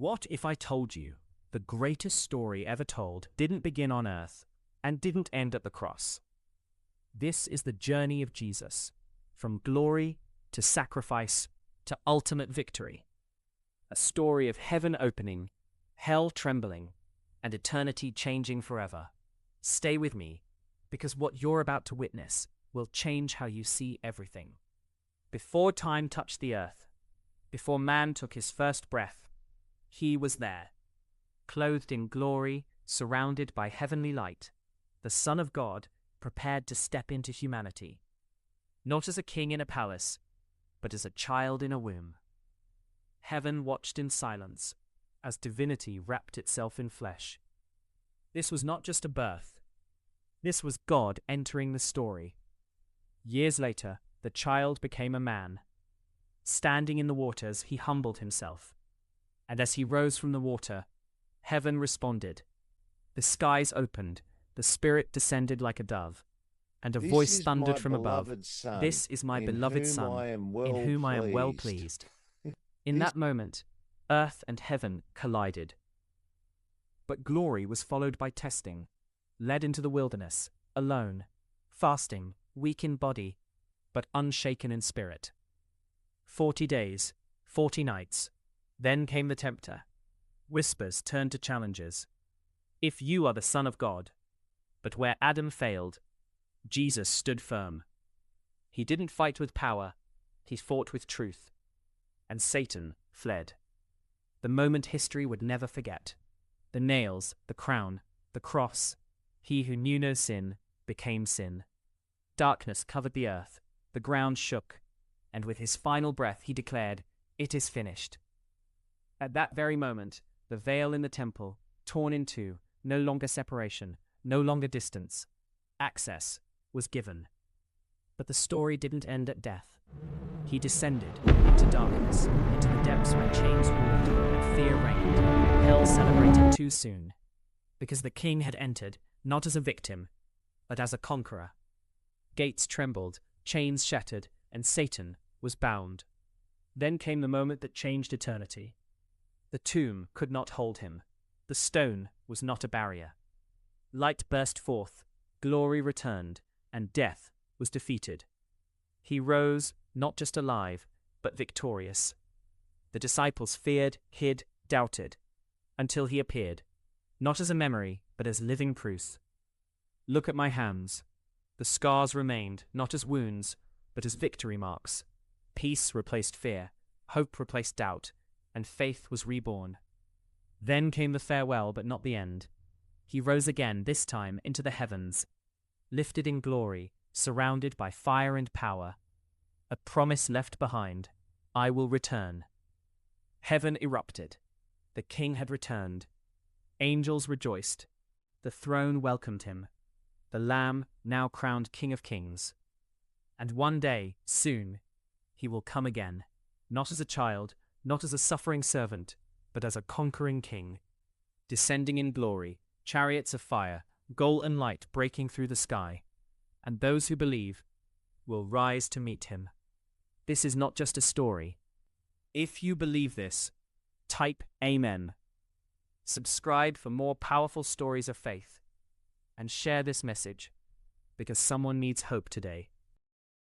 What if I told you the greatest story ever told didn't begin on earth and didn't end at the cross? This is the journey of Jesus, from glory to sacrifice to ultimate victory. A story of heaven opening, hell trembling, and eternity changing forever. Stay with me, because what you're about to witness will change how you see everything. Before time touched the earth, before man took his first breath, he was there, clothed in glory, surrounded by heavenly light, the Son of God, prepared to step into humanity, not as a king in a palace, but as a child in a womb. Heaven watched in silence as divinity wrapped itself in flesh. This was not just a birth. This was God entering the story. Years later, the child became a man. Standing in the waters, he humbled himself. And as he rose from the water, heaven responded. The skies opened, the Spirit descended like a dove, and a voice thundered from above, "This is my beloved Son, in whom I am well pleased." In that moment, earth and heaven collided. But glory was followed by testing, led into the wilderness, alone, fasting, weak in body, but unshaken in spirit. 40 days, 40 nights. Then came the tempter. Whispers turned to challenges. If you are the Son of God. But where Adam failed, Jesus stood firm. He didn't fight with power, he fought with truth. And Satan fled. The moment history would never forget. The nails, the crown, the cross. He who knew no sin became sin. Darkness covered the earth, the ground shook, and with his final breath he declared, "It is finished." At that very moment, the veil in the temple, torn in two, no longer separation, no longer distance. Access was given. But the story didn't end at death. He descended into darkness, into the depths where chains ruled and fear reigned. Hell celebrated too soon, because the king had entered, not as a victim, but as a conqueror. Gates trembled, chains shattered, and Satan was bound. Then came the moment that changed eternity. The tomb could not hold him. The stone was not a barrier. Light burst forth, glory returned, and death was defeated. He rose, not just alive, but victorious. The disciples feared, hid, doubted, until he appeared, not as a memory, but as living proof. Look at my hands. The scars remained, not as wounds, but as victory marks. Peace replaced fear, hope replaced doubt, and faith was reborn. Then came the farewell, but not the end. He rose again, this time into the heavens, lifted in glory, surrounded by fire and power. A promise left behind, I will return. Heaven erupted. The king had returned. Angels rejoiced. The throne welcomed him. The Lamb, now crowned King of Kings. And one day, soon, he will come again, not as a child, not as a suffering servant, but as a conquering king, descending in glory, chariots of fire, golden light breaking through the sky, and those who believe will rise to meet him. This is not just a story. If you believe this, type Amen. Subscribe for more powerful stories of faith, and share this message, because someone needs hope today.